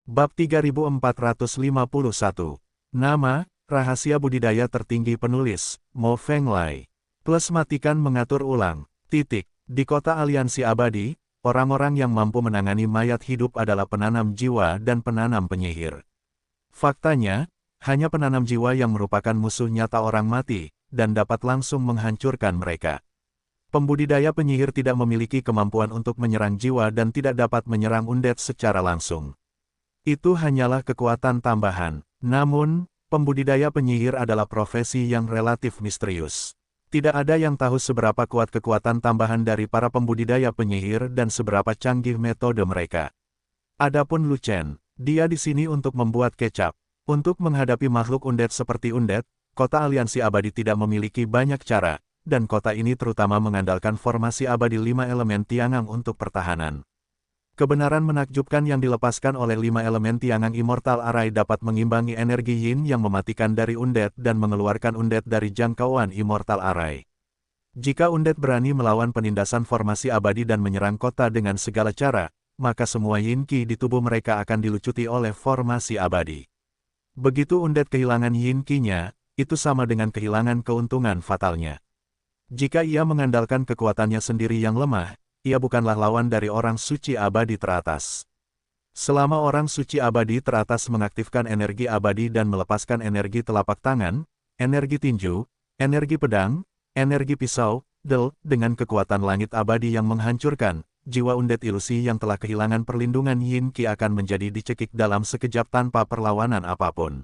Bab 3451. Nama, rahasia budidaya tertinggi penulis, Mo Feng Lai. Plus matikan mengatur ulang. Di kota aliansi abadi, orang-orang yang mampu menangani mayat hidup adalah penanam jiwa dan penanam penyihir. Faktanya, hanya penanam jiwa yang merupakan musuh nyata orang mati, dan dapat langsung menghancurkan mereka. Pembudidaya penyihir tidak memiliki kemampuan untuk menyerang jiwa dan tidak dapat menyerang undead secara langsung. Itu hanyalah kekuatan tambahan. Namun, pembudidaya penyihir adalah profesi yang relatif misterius. Tidak ada yang tahu seberapa kuat kekuatan tambahan dari para pembudidaya penyihir dan seberapa canggih metode mereka. Adapun Lu Chen, dia di sini untuk membuat kecap. Untuk menghadapi makhluk undead seperti undead, kota aliansi abadi tidak memiliki banyak cara, dan kota ini terutama mengandalkan formasi abadi 5 elemen Tiangang untuk pertahanan. Kebenaran menakjubkan yang dilepaskan oleh 5 elemen Tiangang Immortal Array dapat mengimbangi energi Yin yang mematikan dari undead dan mengeluarkan undead dari jangkauan Immortal Array. Jika undead berani melawan penindasan formasi abadi dan menyerang kota dengan segala cara, maka semua Yin Qi di tubuh mereka akan dilucuti oleh formasi abadi. Begitu undead kehilangan Yin Qi-nya, itu sama dengan kehilangan keuntungan fatalnya. Jika ia mengandalkan kekuatannya sendiri yang lemah, ia bukanlah lawan dari orang suci abadi teratas. Selama orang suci abadi teratas mengaktifkan energi abadi dan melepaskan energi telapak tangan, energi tinju, energi pedang, energi pisau, dengan kekuatan langit abadi yang menghancurkan, jiwa undead ilusi yang telah kehilangan perlindungan Yin Qi akan menjadi dicekik dalam sekejap tanpa perlawanan apapun.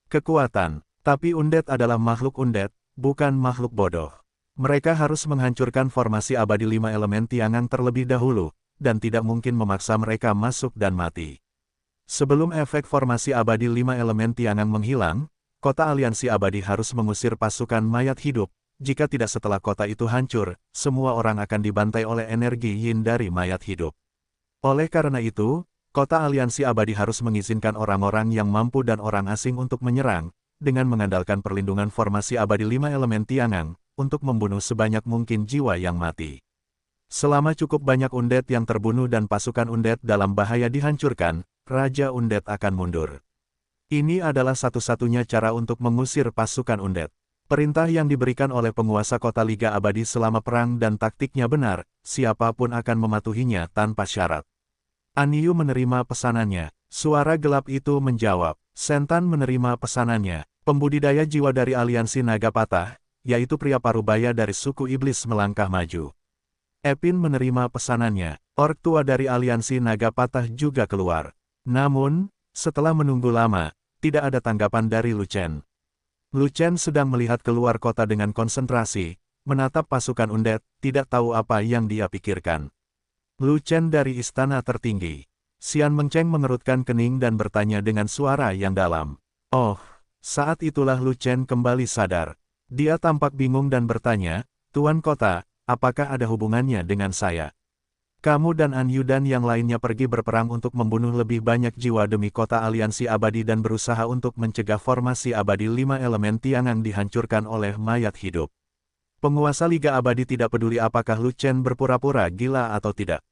Kekuatan, tapi undead adalah makhluk undead, bukan makhluk bodoh. Mereka harus menghancurkan formasi abadi 5 elemen Tiangang terlebih dahulu, dan tidak mungkin memaksa mereka masuk dan mati. Sebelum efek formasi abadi 5 elemen Tiangang menghilang, kota aliansi abadi harus mengusir pasukan mayat hidup. Jika tidak setelah kota itu hancur, semua orang akan dibantai oleh energi Yin dari mayat hidup. Oleh karena itu, kota aliansi abadi harus mengizinkan orang-orang yang mampu dan orang asing untuk menyerang, dengan mengandalkan perlindungan formasi abadi 5 elemen Tiangang, untuk membunuh sebanyak mungkin jiwa yang mati. Selama cukup banyak undead yang terbunuh dan pasukan undead dalam bahaya dihancurkan, Raja Undead akan mundur. Ini adalah satu-satunya cara untuk mengusir pasukan undead. Perintah yang diberikan oleh penguasa kota Liga Abadi selama perang dan taktiknya benar, siapapun akan mematuhinya tanpa syarat. Anyu menerima pesanannya. Suara gelap itu menjawab. Sentan menerima pesanannya. Pembudidaya jiwa dari aliansi naga patah, yaitu pria parubaya dari suku iblis melangkah maju. Epin menerima pesanannya. Ork tua dari aliansi naga patah juga keluar. Namun, setelah menunggu lama, tidak ada tanggapan dari Lu Chen. Lu Chen sedang melihat keluar kota dengan konsentrasi, menatap pasukan undead, tidak tahu apa yang dia pikirkan. Lu Chen dari istana tertinggi. Xian Mengcheng mengerutkan kening dan bertanya dengan suara yang dalam. Oh, saat itulah Lu Chen kembali sadar. Dia tampak bingung dan bertanya, Tuan Kota, apakah ada hubungannya dengan saya? Kamu dan Anyu dan yang lainnya pergi berperang untuk membunuh lebih banyak jiwa demi kota aliansi abadi dan berusaha untuk mencegah formasi abadi 5 elemen Tiangang dihancurkan oleh mayat hidup. Penguasa Liga Abadi tidak peduli apakah Lu Chen berpura-pura gila atau tidak.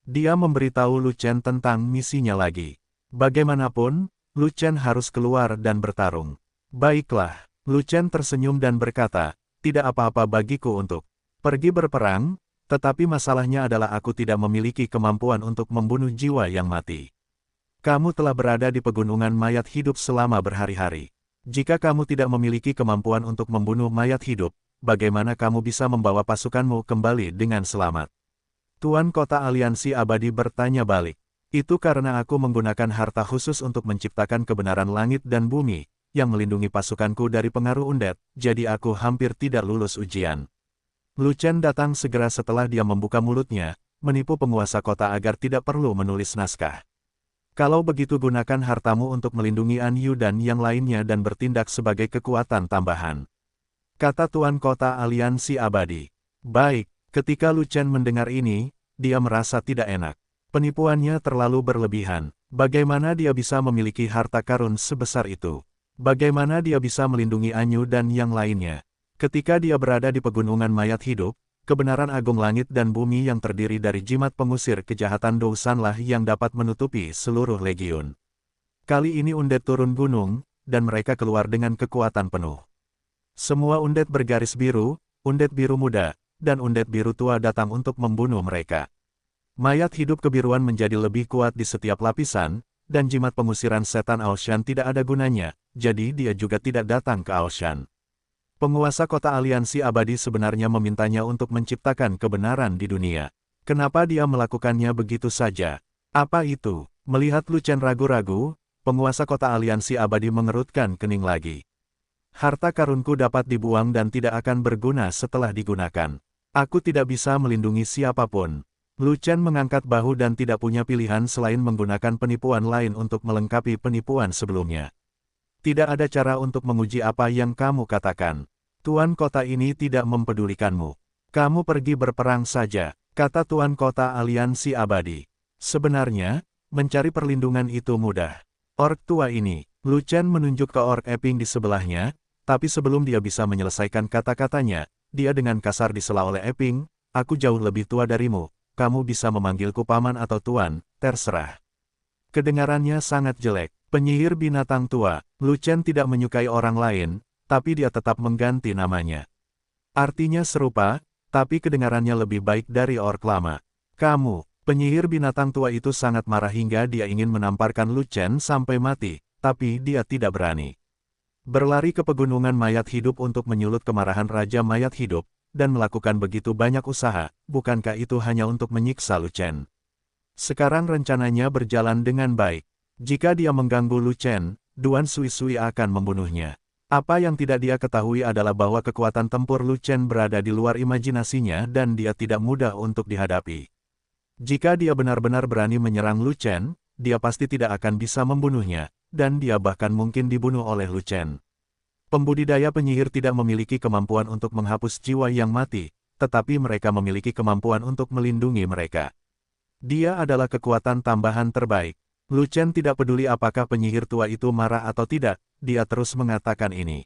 Dia memberitahu Lu Chen tentang misinya lagi. Bagaimanapun, Lu Chen harus keluar dan bertarung. Baiklah. Lu Chen tersenyum dan berkata, tidak apa-apa bagiku untuk pergi berperang, tetapi masalahnya adalah aku tidak memiliki kemampuan untuk membunuh jiwa yang mati. Kamu telah berada di pegunungan mayat hidup selama berhari-hari. Jika kamu tidak memiliki kemampuan untuk membunuh mayat hidup, bagaimana kamu bisa membawa pasukanmu kembali dengan selamat? Tuan Kota Aliansi Abadi bertanya balik. Itu karena aku menggunakan harta khusus untuk menciptakan kebenaran langit dan bumi, yang melindungi pasukanku dari pengaruh undead, jadi aku hampir tidak lulus ujian. Lu Chen datang segera setelah dia membuka mulutnya, menipu penguasa kota agar tidak perlu menulis naskah. Kalau begitu gunakan hartamu untuk melindungi Anyu dan yang lainnya dan bertindak sebagai kekuatan tambahan. Kata Tuan Kota Aliansi Abadi. Baik, ketika Lu Chen mendengar ini, dia merasa tidak enak. Penipuannya terlalu berlebihan. Bagaimana dia bisa memiliki harta karun sebesar itu? Bagaimana dia bisa melindungi Anyu dan yang lainnya? Ketika dia berada di pegunungan mayat hidup, kebenaran agung langit dan bumi yang terdiri dari jimat pengusir kejahatan Dousan lah yang dapat menutupi seluruh legiun. Kali ini undet turun gunung, dan mereka keluar dengan kekuatan penuh. Semua undet bergaris biru, undet biru muda, dan undet biru tua datang untuk membunuh mereka. Mayat hidup kebiruan menjadi lebih kuat di setiap lapisan, dan jimat pengusiran setan Aoshan tidak ada gunanya, jadi dia juga tidak datang ke Aoshan. Penguasa kota aliansi abadi sebenarnya memintanya untuk menciptakan kebenaran di dunia. Kenapa dia melakukannya begitu saja? Apa itu? Melihat Lu Chen ragu-ragu, penguasa kota aliansi abadi mengerutkan kening lagi. Harta karunku dapat dibuang dan tidak akan berguna setelah digunakan. Aku tidak bisa melindungi siapapun. Lu Chen mengangkat bahu dan tidak punya pilihan selain menggunakan penipuan lain untuk melengkapi penipuan sebelumnya. Tidak ada cara untuk menguji apa yang kamu katakan. Tuan kota ini tidak mempedulikanmu. Kamu pergi berperang saja, kata Tuan kota aliansi abadi. Sebenarnya, mencari perlindungan itu mudah. Ork tua ini, Lu Chen menunjuk ke ork Eping di sebelahnya, tapi sebelum dia bisa menyelesaikan kata-katanya, dia dengan kasar disela oleh Eping, aku jauh lebih tua darimu, kamu bisa memanggilku paman atau tuan, terserah. Kedengarannya sangat jelek. Penyihir binatang tua, Lu Chen tidak menyukai orang lain, tapi dia tetap mengganti namanya. Artinya serupa, tapi kedengarannya lebih baik dari ork lama. Kamu, penyihir binatang tua itu sangat marah hingga dia ingin menamparkan Lu Chen sampai mati, tapi dia tidak berani. Berlari ke pegunungan mayat hidup untuk menyulut kemarahan Raja Mayat Hidup, dan melakukan begitu banyak usaha, bukankah itu hanya untuk menyiksa Lu Chen? Sekarang rencananya berjalan dengan baik. Jika dia mengganggu Lu Chen, Duan Sui-Sui akan membunuhnya. Apa yang tidak dia ketahui adalah bahwa kekuatan tempur Lu Chen berada di luar imajinasinya dan dia tidak mudah untuk dihadapi. Jika dia benar-benar berani menyerang Lu Chen, dia pasti tidak akan bisa membunuhnya, dan dia bahkan mungkin dibunuh oleh Lu Chen. Pembudidaya penyihir tidak memiliki kemampuan untuk menghapus jiwa yang mati, tetapi mereka memiliki kemampuan untuk melindungi mereka. Dia adalah kekuatan tambahan terbaik. Lu Chen tidak peduli apakah penyihir tua itu marah atau tidak, dia terus mengatakan ini.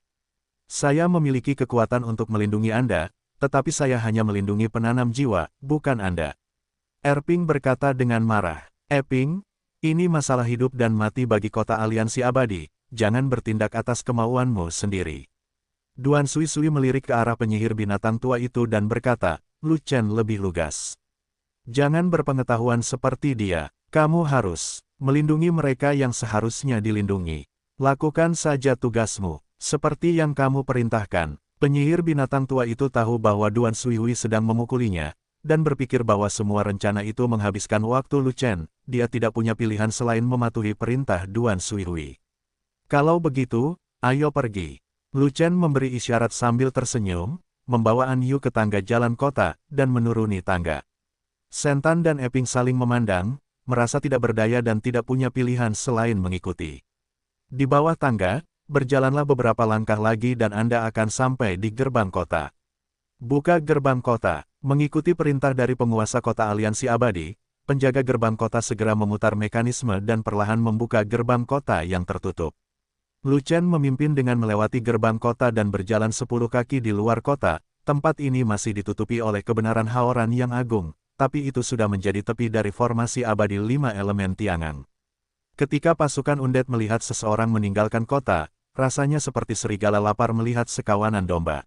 Saya memiliki kekuatan untuk melindungi Anda, tetapi saya hanya melindungi penanam jiwa, bukan Anda. Erping berkata dengan marah. Eping, ini masalah hidup dan mati bagi kota aliansi abadi, jangan bertindak atas kemauanmu sendiri. Duan Sui-Sui melirik ke arah penyihir binatang tua itu dan berkata, Lu Chen lebih lugas. Jangan berpengetahuan seperti dia, kamu harus melindungi mereka yang seharusnya dilindungi. Lakukan saja tugasmu, seperti yang kamu perintahkan. Penyihir binatang tua itu tahu bahwa Duan Sui-Hui sedang memukulinya, dan berpikir bahwa semua rencana itu menghabiskan waktu Lu Chen, dia tidak punya pilihan selain mematuhi perintah Duan Sui-Hui. Kalau begitu, ayo pergi. Lu Chen memberi isyarat sambil tersenyum, membawa An Yu ke tangga jalan kota, dan menuruni tangga. Sentan dan Eping saling memandang, merasa tidak berdaya dan tidak punya pilihan selain mengikuti. Di bawah tangga, berjalanlah beberapa langkah lagi dan Anda akan sampai di gerbang kota. Buka gerbang kota. Mengikuti perintah dari penguasa kota aliansi abadi, penjaga gerbang kota segera memutar mekanisme dan perlahan membuka gerbang kota yang tertutup. Lu Chen memimpin dengan melewati gerbang kota dan berjalan 10 kaki di luar kota. Tempat ini masih ditutupi oleh kebenaran haoran yang agung, tapi itu sudah menjadi tepi dari formasi abadi 5 elemen Tiangang. Ketika pasukan undet melihat seseorang meninggalkan kota, rasanya seperti serigala lapar melihat sekawanan domba.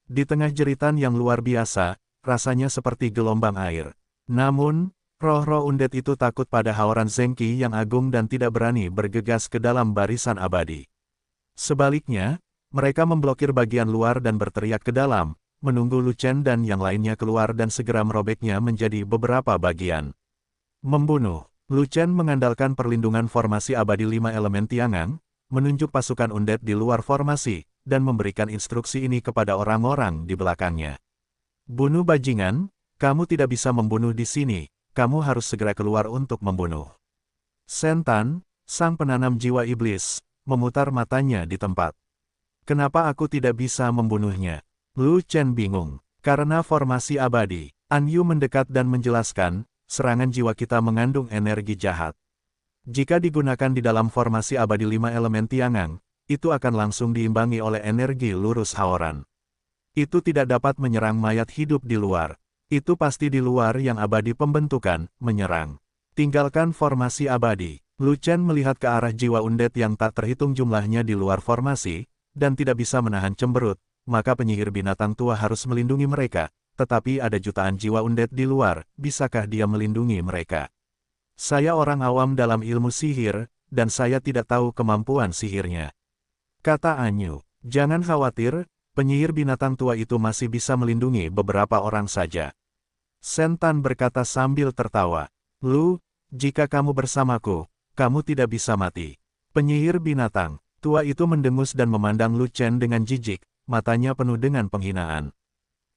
Di tengah jeritan yang luar biasa, rasanya seperti gelombang air. Namun, roh-roh undet itu takut pada haoran Zengqi yang agung dan tidak berani bergegas ke dalam barisan abadi. Sebaliknya, mereka memblokir bagian luar dan berteriak ke dalam, menunggu Lu Chen dan yang lainnya keluar dan segera merobeknya menjadi beberapa bagian. Membunuh. Lu Chen mengandalkan perlindungan formasi abadi 5 elemen Tiangang, menunjuk pasukan undet di luar formasi, dan memberikan instruksi ini kepada orang-orang di belakangnya. Bunuh bajingan, kamu tidak bisa membunuh di sini, kamu harus segera keluar untuk membunuh. Sentan, sang penanam jiwa iblis, memutar matanya di tempat. Kenapa aku tidak bisa membunuhnya? Lu Chen bingung. Karena formasi abadi. An Yu mendekat dan menjelaskan, serangan jiwa kita mengandung energi jahat. Jika digunakan di dalam formasi abadi 5 elemen Tiangang, itu akan langsung diimbangi oleh energi lurus haoran. Itu tidak dapat menyerang mayat hidup di luar. Itu pasti di luar yang abadi pembentukan, menyerang. Tinggalkan formasi abadi. Lu Chen melihat ke arah jiwa undead yang tak terhitung jumlahnya di luar formasi, dan tidak bisa menahan cemberut, maka penyihir binatang tua harus melindungi mereka, tetapi ada jutaan jiwa undead di luar, bisakah dia melindungi mereka? Saya orang awam dalam ilmu sihir, dan saya tidak tahu kemampuan sihirnya. Kata Anyu, jangan khawatir, penyihir binatang tua itu masih bisa melindungi beberapa orang saja. Shen Tan berkata sambil tertawa, Lu, jika kamu bersamaku, kamu tidak bisa mati. Penyihir binatang tua itu mendengus dan memandang Lu Chen dengan jijik, matanya penuh dengan penghinaan.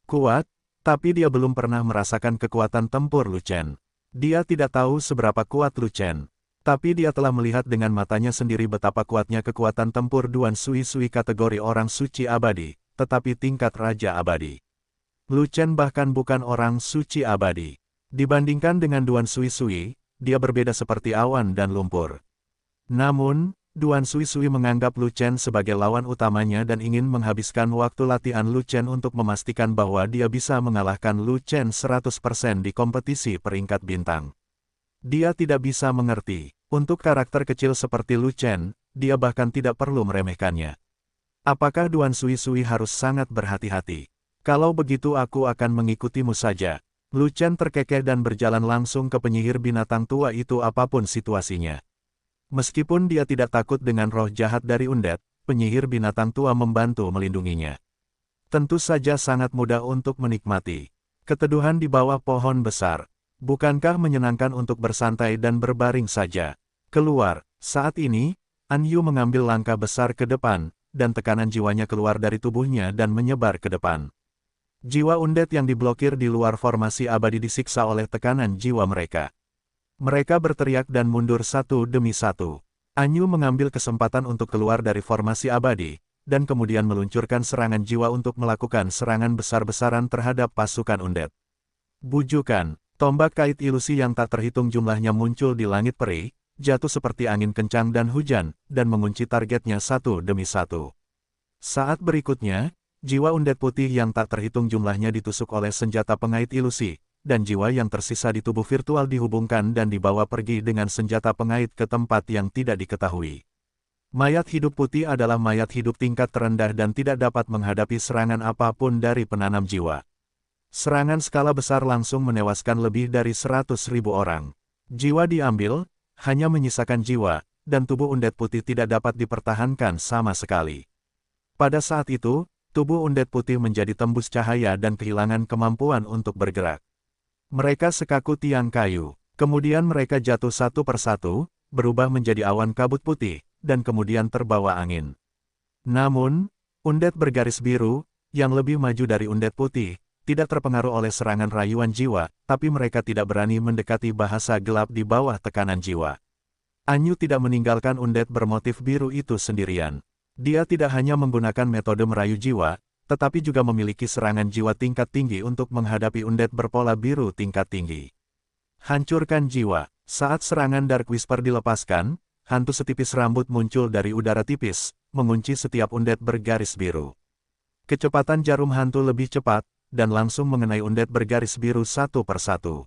Kuat, tapi dia belum pernah merasakan kekuatan tempur Lu Chen. Dia tidak tahu seberapa kuat Lu Chen, tapi dia telah melihat dengan matanya sendiri betapa kuatnya kekuatan tempur Duan Sui Sui kategori orang suci abadi, tetapi tingkat raja abadi. Lu Chen bahkan bukan orang suci abadi. Dibandingkan dengan Duan Sui Sui, dia berbeda seperti awan dan lumpur. Namun, Duan Sui Sui menganggap Lu Chen sebagai lawan utamanya dan ingin menghabiskan waktu latihan Lu Chen untuk memastikan bahwa dia bisa mengalahkan Lu Chen 100% di kompetisi peringkat bintang. Dia tidak bisa mengerti, untuk karakter kecil seperti Lu Chen, dia bahkan tidak perlu meremehkannya. Apakah Duan Sui Sui harus sangat berhati-hati? Kalau begitu aku akan mengikutimu saja. Lu Chen terkekeh dan berjalan langsung ke penyihir binatang tua itu apapun situasinya. Meskipun dia tidak takut dengan roh jahat dari undead, penyihir binatang tua membantu melindunginya. Tentu saja sangat mudah untuk menikmati keteduhan di bawah pohon besar. Bukankah menyenangkan untuk bersantai dan berbaring saja? Keluar, saat ini, Anyu mengambil langkah besar ke depan, dan tekanan jiwanya keluar dari tubuhnya dan menyebar ke depan. Jiwa undead yang diblokir di luar formasi abadi disiksa oleh tekanan jiwa mereka. Mereka berteriak dan mundur satu demi satu. Anyu mengambil kesempatan untuk keluar dari formasi abadi, dan kemudian meluncurkan serangan jiwa untuk melakukan serangan besar-besaran terhadap pasukan undead. Bujukan, tombak kait ilusi yang tak terhitung jumlahnya muncul di langit peri, jatuh seperti angin kencang dan hujan, dan mengunci targetnya satu demi satu. Saat berikutnya, jiwa undead putih yang tak terhitung jumlahnya ditusuk oleh senjata pengait ilusi, dan jiwa yang tersisa di tubuh virtual dihubungkan dan dibawa pergi dengan senjata pengait ke tempat yang tidak diketahui. Mayat hidup putih adalah mayat hidup tingkat terendah dan tidak dapat menghadapi serangan apapun dari penanam jiwa. Serangan skala besar langsung menewaskan lebih dari 100.000 orang. Jiwa diambil, hanya menyisakan jiwa, dan tubuh undead putih tidak dapat dipertahankan sama sekali. Pada saat itu, tubuh undead putih menjadi tembus cahaya dan kehilangan kemampuan untuk bergerak. Mereka sekaku tiang kayu, kemudian mereka jatuh satu persatu, berubah menjadi awan kabut putih, dan kemudian terbawa angin. Namun, undead bergaris biru, yang lebih maju dari undead putih, tidak terpengaruh oleh serangan rayuan jiwa, tapi mereka tidak berani mendekati bahasa gelap di bawah tekanan jiwa. Anyu tidak meninggalkan undead bermotif biru itu sendirian. Dia tidak hanya menggunakan metode merayu jiwa, tetapi juga memiliki serangan jiwa tingkat tinggi untuk menghadapi undead berpola biru tingkat tinggi. Hancurkan jiwa. Saat serangan Dark Whisper dilepaskan, hantu setipis rambut muncul dari udara tipis, mengunci setiap undead bergaris biru. Kecepatan jarum hantu lebih cepat, dan langsung mengenai undead bergaris biru satu persatu.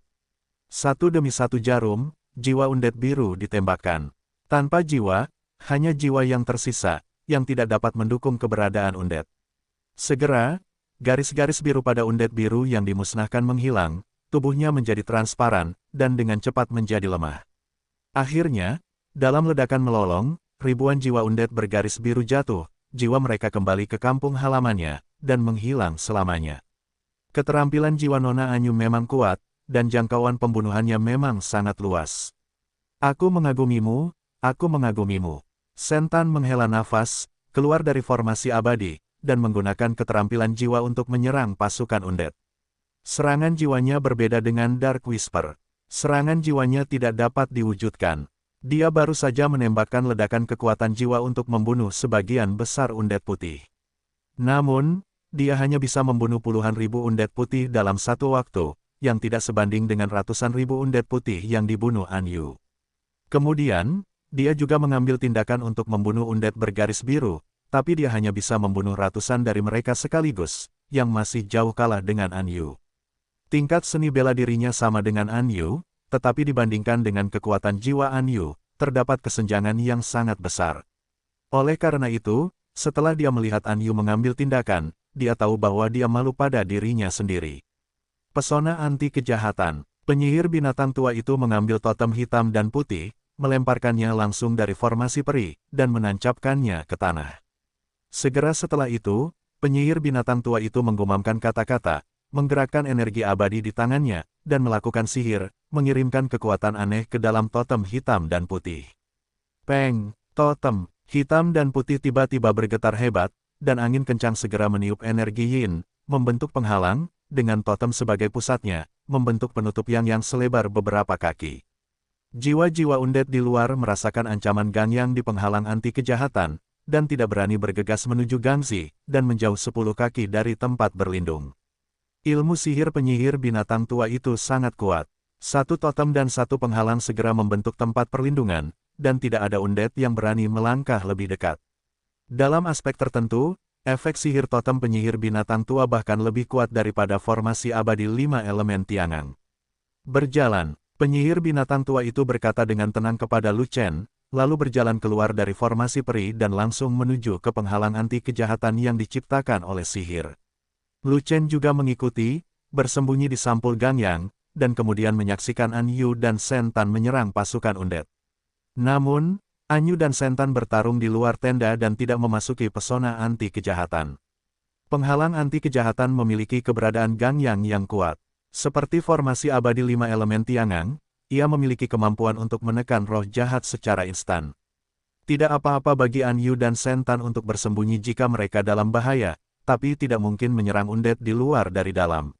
Satu demi satu jarum, jiwa undead biru ditembakkan. Tanpa jiwa, hanya jiwa yang tersisa, yang tidak dapat mendukung keberadaan undead. Segera, garis-garis biru pada undead biru yang dimusnahkan menghilang, tubuhnya menjadi transparan, dan dengan cepat menjadi lemah. Akhirnya, dalam ledakan melolong, ribuan jiwa undead bergaris biru jatuh, jiwa mereka kembali ke kampung halamannya, dan menghilang selamanya. Keterampilan jiwa Nona Anyu memang kuat, dan jangkauan pembunuhannya memang sangat luas. Aku mengagumimu, aku mengagumimu. Shen Tan menghela nafas, keluar dari formasi abadi, dan menggunakan keterampilan jiwa untuk menyerang pasukan undead. Serangan jiwanya berbeda dengan Dark Whisper. Serangan jiwanya tidak dapat diwujudkan. Dia baru saja menembakkan ledakan kekuatan jiwa untuk membunuh sebagian besar undead putih. Namun, dia hanya bisa membunuh puluhan ribu undead putih dalam satu waktu, yang tidak sebanding dengan ratusan ribu undead putih yang dibunuh Anyu. Kemudian, dia juga mengambil tindakan untuk membunuh undead bergaris biru, tapi dia hanya bisa membunuh ratusan dari mereka sekaligus, yang masih jauh kalah dengan Anyu. Tingkat seni bela dirinya sama dengan Anyu, tetapi dibandingkan dengan kekuatan jiwa Anyu, terdapat kesenjangan yang sangat besar. Oleh karena itu, setelah dia melihat An Yu mengambil tindakan, dia tahu bahwa dia malu pada dirinya sendiri. Pesona anti kejahatan. Penyihir binatang tua itu mengambil totem hitam dan putih, melemparkannya langsung dari formasi peri, dan menancapkannya ke tanah. Segera setelah itu, penyihir binatang tua itu menggumamkan kata-kata, menggerakkan energi abadi di tangannya, dan melakukan sihir, mengirimkan kekuatan aneh ke dalam totem hitam dan putih. Peng, totem hitam dan putih tiba-tiba bergetar hebat, dan angin kencang segera meniup energi yin, membentuk penghalang, dengan totem sebagai pusatnya, membentuk penutup yang selebar beberapa kaki. Jiwa-jiwa undead di luar merasakan ancaman Gangyang di penghalang anti kejahatan, dan tidak berani bergegas menuju Gangzi, dan menjauh 10 kaki dari tempat berlindung. Ilmu sihir penyihir binatang tua itu sangat kuat. Satu totem dan satu penghalang segera membentuk tempat perlindungan, dan tidak ada undead yang berani melangkah lebih dekat. Dalam aspek tertentu, efek sihir totem penyihir binatang tua bahkan lebih kuat daripada formasi abadi 5 elemen Tiangang. Berjalan, penyihir binatang tua itu berkata dengan tenang kepada Lu Chen, lalu berjalan keluar dari formasi peri dan langsung menuju ke penghalang anti kejahatan yang diciptakan oleh sihir. Lu Chen juga mengikuti, bersembunyi di sampul Gangyang, dan kemudian menyaksikan An Yu dan Shen Tan menyerang pasukan undead. Namun, An Yu dan Shen Tan bertarung di luar tenda dan tidak memasuki pesona anti kejahatan. Penghalang anti kejahatan memiliki keberadaan Gangyang yang kuat. Seperti formasi abadi 5 elemen Tiangang, ia memiliki kemampuan untuk menekan roh jahat secara instan. Tidak apa-apa bagi An Yu dan Shen Tan untuk bersembunyi jika mereka dalam bahaya, tapi tidak mungkin menyerang undead di luar dari dalam.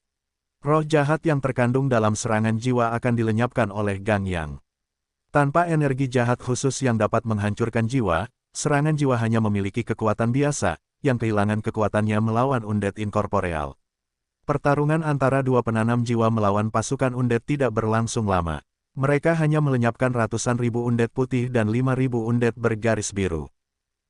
Roh jahat yang terkandung dalam serangan jiwa akan dilenyapkan oleh Gangyang. Tanpa energi jahat khusus yang dapat menghancurkan jiwa, serangan jiwa hanya memiliki kekuatan biasa, yang kehilangan kekuatannya melawan undead inkorporeal. Pertarungan antara dua penanam jiwa melawan pasukan undead tidak berlangsung lama. Mereka hanya melenyapkan ratusan ribu undead putih dan 5.000 undead bergaris biru.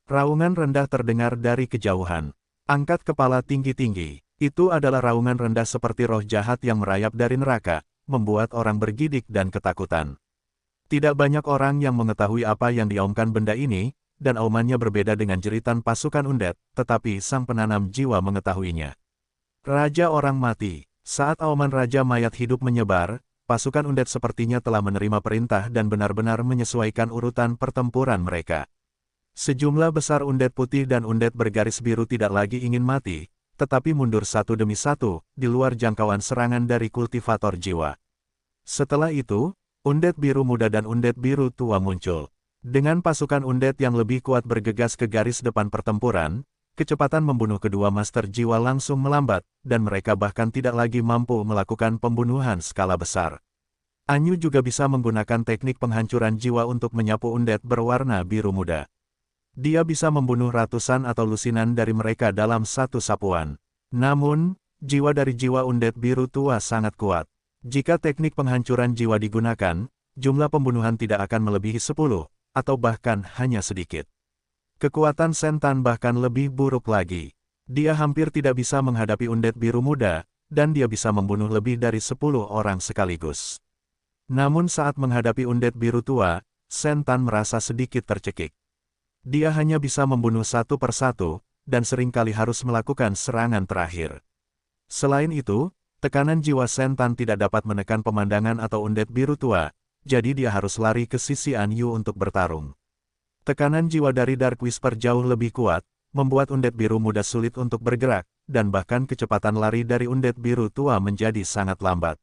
Raungan rendah terdengar dari kejauhan. Angkat kepala tinggi-tinggi. Itu adalah raungan rendah seperti roh jahat yang merayap dari neraka, membuat orang bergidik dan ketakutan. Tidak banyak orang yang mengetahui apa yang diaumkan benda ini, dan aumannya berbeda dengan jeritan pasukan undead, tetapi sang penanam jiwa mengetahuinya. Raja orang mati. Saat auman raja mayat hidup menyebar, pasukan undead sepertinya telah menerima perintah dan benar-benar menyesuaikan urutan pertempuran mereka. Sejumlah besar undead putih dan undead bergaris biru tidak lagi ingin mati, tetapi mundur satu demi satu, di luar jangkauan serangan dari kultivator jiwa. Setelah itu, undead biru muda dan undead biru tua muncul. Dengan pasukan undead yang lebih kuat bergegas ke garis depan pertempuran, kecepatan membunuh kedua master jiwa langsung melambat, dan mereka bahkan tidak lagi mampu melakukan pembunuhan skala besar. An Yu juga bisa menggunakan teknik penghancuran jiwa untuk menyapu undead berwarna biru muda. Dia bisa membunuh ratusan atau lusinan dari mereka dalam satu sapuan. Namun, jiwa dari jiwa undead biru tua sangat kuat. Jika teknik penghancuran jiwa digunakan, jumlah pembunuhan tidak akan melebihi 10, atau bahkan hanya sedikit. Kekuatan Shen Tan bahkan lebih buruk lagi. Dia hampir tidak bisa menghadapi undead biru muda, dan dia bisa membunuh lebih dari 10 orang sekaligus. Namun saat menghadapi undead biru tua, Shen Tan merasa sedikit tercekik. Dia hanya bisa membunuh satu persatu, dan seringkali harus melakukan serangan terakhir. Selain itu, tekanan jiwa Shen Tan tidak dapat menekan pemandangan atau undead biru tua, jadi dia harus lari ke sisi An Yu untuk bertarung. Tekanan jiwa dari Dark Whisper jauh lebih kuat, membuat undead biru muda sulit untuk bergerak, dan bahkan kecepatan lari dari undead biru tua menjadi sangat lambat.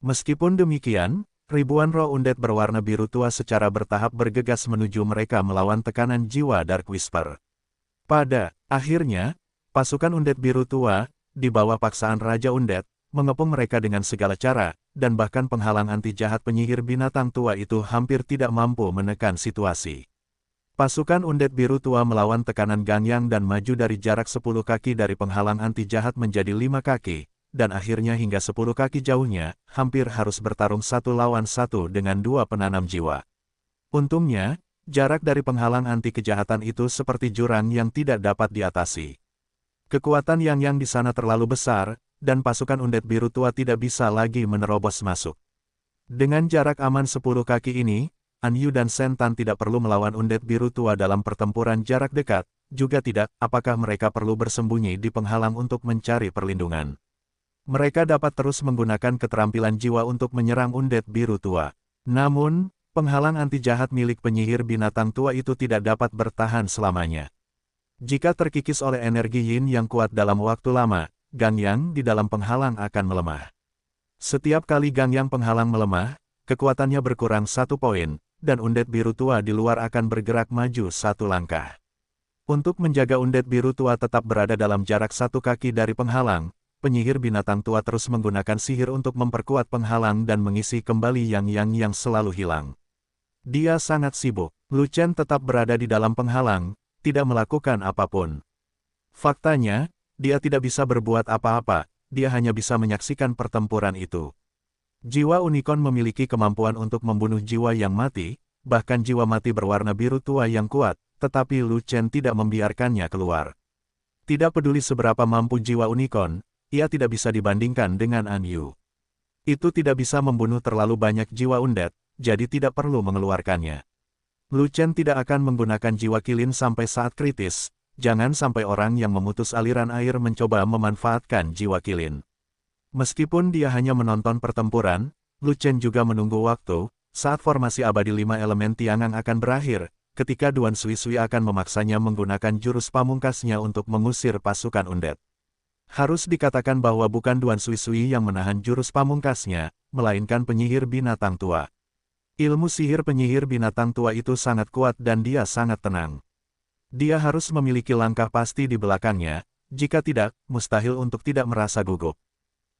Meskipun demikian, ribuan roh undead berwarna biru tua secara bertahap bergegas menuju mereka melawan tekanan jiwa Dark Whisper. Pada akhirnya, pasukan undead biru tua, di bawah paksaan Raja Undead, mengepung mereka dengan segala cara, dan bahkan penghalang anti jahat penyihir binatang tua itu hampir tidak mampu menekan situasi. Pasukan undead biru tua melawan tekanan Gangyang dan maju dari jarak 10 kaki dari penghalang anti jahat menjadi 5 kaki, dan akhirnya hingga 10 kaki jauhnya, hampir harus bertarung satu lawan satu dengan dua penanam jiwa. Untungnya, jarak dari penghalang anti kejahatan itu seperti jurang yang tidak dapat diatasi. Kekuatan yang di sana terlalu besar, dan pasukan undead biru tua tidak bisa lagi menerobos masuk. Dengan jarak aman 10 kaki ini, An Yu dan Shen Tan tidak perlu melawan undet biru tua dalam pertempuran jarak dekat, juga tidak, apakah mereka perlu bersembunyi di penghalang untuk mencari perlindungan. Mereka dapat terus menggunakan keterampilan jiwa untuk menyerang undet biru tua. Namun, penghalang anti-jahat milik penyihir binatang tua itu tidak dapat bertahan selamanya. Jika terkikis oleh energi yin yang kuat dalam waktu lama, Gang Yang di dalam penghalang akan melemah. Setiap kali Gang Yang penghalang melemah, kekuatannya berkurang 1 poin, dan undet biru tua di luar akan bergerak maju 1 langkah. Untuk menjaga undet biru tua tetap berada dalam jarak 1 kaki dari penghalang, penyihir binatang tua terus menggunakan sihir untuk memperkuat penghalang dan mengisi kembali yang selalu hilang. Dia sangat sibuk. Lu Chen tetap berada di dalam penghalang, tidak melakukan apapun. Faktanya, dia tidak bisa berbuat apa-apa, dia hanya bisa menyaksikan pertempuran itu. Jiwa unicorn memiliki kemampuan untuk membunuh jiwa yang mati, bahkan jiwa mati berwarna biru tua yang kuat, tetapi Lu Chen tidak membiarkannya keluar. Tidak peduli seberapa mampu jiwa unicorn, ia tidak bisa dibandingkan dengan An Yu. Itu tidak bisa membunuh terlalu banyak jiwa undet, jadi tidak perlu mengeluarkannya. Lu Chen tidak akan menggunakan jiwa kilin sampai saat kritis, jangan sampai orang yang memutus aliran air mencoba memanfaatkan jiwa kilin. Meskipun dia hanya menonton pertempuran, Lu Chen juga menunggu waktu, saat formasi abadi 5 elemen Tiangang akan berakhir, ketika Duan Sui Sui akan memaksanya menggunakan jurus pamungkasnya untuk mengusir pasukan undet. Harus dikatakan bahwa bukan Duan Sui Sui yang menahan jurus pamungkasnya, melainkan penyihir binatang tua. Ilmu sihir penyihir binatang tua itu sangat kuat dan dia sangat tenang. Dia harus memiliki langkah pasti di belakangnya, jika tidak, mustahil untuk tidak merasa gugup.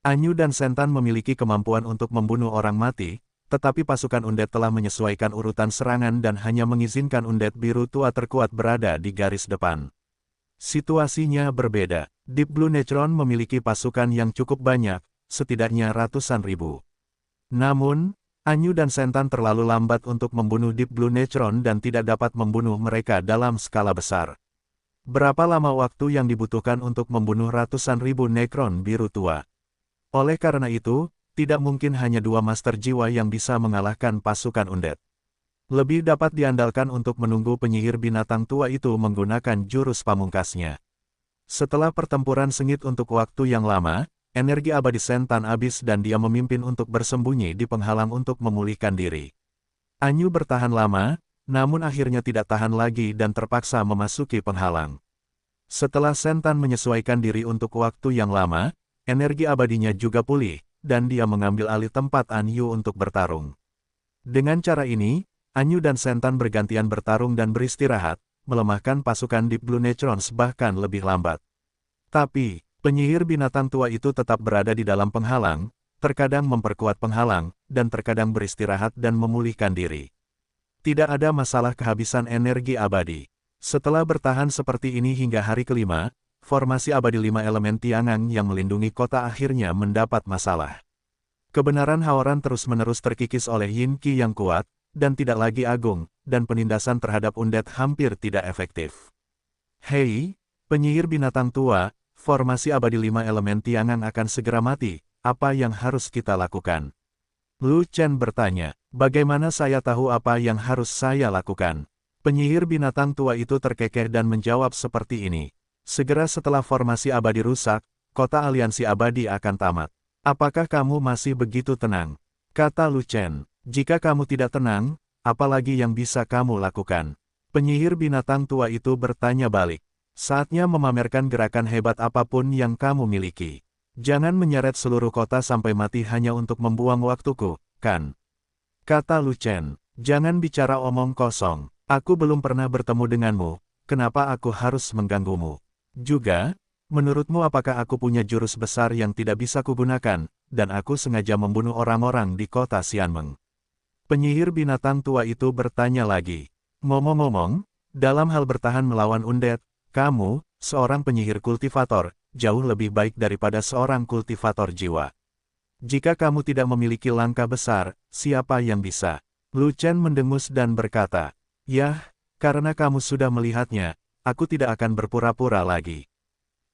An Yu dan Shen Tan memiliki kemampuan untuk membunuh orang mati, tetapi pasukan undet telah menyesuaikan urutan serangan dan hanya mengizinkan undet biru tua terkuat berada di garis depan. Situasinya berbeda. Deep Blue Neutron memiliki pasukan yang cukup banyak, setidaknya ratusan ribu. Namun, An Yu dan Shen Tan terlalu lambat untuk membunuh Deep Blue Neutron dan tidak dapat membunuh mereka dalam skala besar. Berapa lama waktu yang dibutuhkan untuk membunuh ratusan ribu Necron biru tua? Oleh karena itu, tidak mungkin hanya 2 master jiwa yang bisa mengalahkan pasukan undet. Lebih dapat diandalkan untuk menunggu penyihir binatang tua itu menggunakan jurus pamungkasnya. Setelah pertempuran sengit untuk waktu yang lama, energi abadi Shen Tan habis dan dia memimpin untuk bersembunyi di penghalang untuk memulihkan diri. An Yu bertahan lama, namun akhirnya tidak tahan lagi dan terpaksa memasuki penghalang. Setelah Shen Tan menyesuaikan diri untuk waktu yang lama, energi abadinya juga pulih, dan dia mengambil alih tempat An Yu untuk bertarung. Dengan cara ini, An Yu dan Shen Tan bergantian bertarung dan beristirahat, melemahkan pasukan Deep Blue Neutrons bahkan lebih lambat. Tapi, penyihir binatang tua itu tetap berada di dalam penghalang, terkadang memperkuat penghalang, dan terkadang beristirahat dan memulihkan diri. Tidak ada masalah kehabisan energi abadi. Setelah bertahan seperti ini hingga hari kelima, formasi abadi 5 elemen Tiangang yang melindungi kota akhirnya mendapat masalah. Kebenaran Haoran terus-menerus terkikis oleh Yin Qi yang kuat, dan tidak lagi agung, dan penindasan terhadap undet hampir tidak efektif. Hei, penyihir binatang tua, formasi abadi 5 elemen Tiangang akan segera mati, apa yang harus kita lakukan? Lu Chen bertanya, bagaimana saya tahu apa yang harus saya lakukan? Penyihir binatang tua itu terkekeh dan menjawab seperti ini. Segera setelah formasi abadi rusak, kota aliansi abadi akan tamat. Apakah kamu masih begitu tenang? Kata Lu Chen. Jika kamu tidak tenang, apalagi yang bisa kamu lakukan? Penyihir binatang tua itu bertanya balik. Saatnya memamerkan gerakan hebat apapun yang kamu miliki. Jangan menyeret seluruh kota sampai mati hanya untuk membuang waktuku, kan? Kata Lu Chen. Jangan bicara omong kosong. Aku belum pernah bertemu denganmu, kenapa aku harus mengganggumu? Juga, menurutmu apakah aku punya jurus besar yang tidak bisa kugunakan, dan aku sengaja membunuh orang-orang di kota Xianmeng? Penyihir binatang tua itu bertanya lagi. Ngomong-ngomong, dalam hal bertahan melawan undet, kamu, seorang penyihir kultivator, jauh lebih baik daripada seorang kultivator jiwa. Jika kamu tidak memiliki langkah besar, siapa yang bisa? Lu Chen mendengus dan berkata, yah, karena kamu sudah melihatnya, aku tidak akan berpura-pura lagi.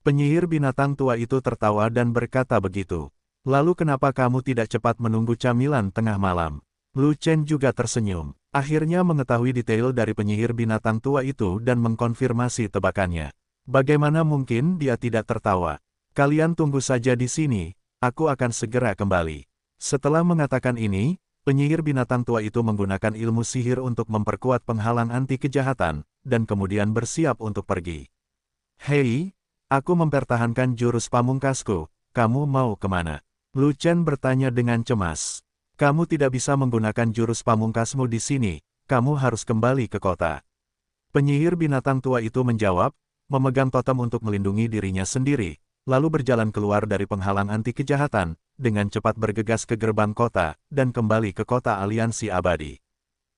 Penyihir binatang tua itu tertawa dan berkata begitu. Lalu kenapa kamu tidak cepat menunggu camilan tengah malam? Lu Chen juga tersenyum. Akhirnya mengetahui detail dari penyihir binatang tua itu dan mengkonfirmasi tebakannya. Bagaimana mungkin dia tidak tertawa? Kalian tunggu saja di sini, aku akan segera kembali. Setelah mengatakan ini, penyihir binatang tua itu menggunakan ilmu sihir untuk memperkuat penghalang anti kejahatan, dan kemudian bersiap untuk pergi. Hei, aku mempertahankan jurus pamungkasku, kamu mau kemana? Lu Chen bertanya dengan cemas. Kamu tidak bisa menggunakan jurus pamungkasmu di sini, kamu harus kembali ke kota. Penyihir binatang tua itu menjawab, memegang totem untuk melindungi dirinya sendiri, lalu berjalan keluar dari penghalang anti kejahatan, dengan cepat bergegas ke gerbang kota, dan kembali ke kota aliansi abadi.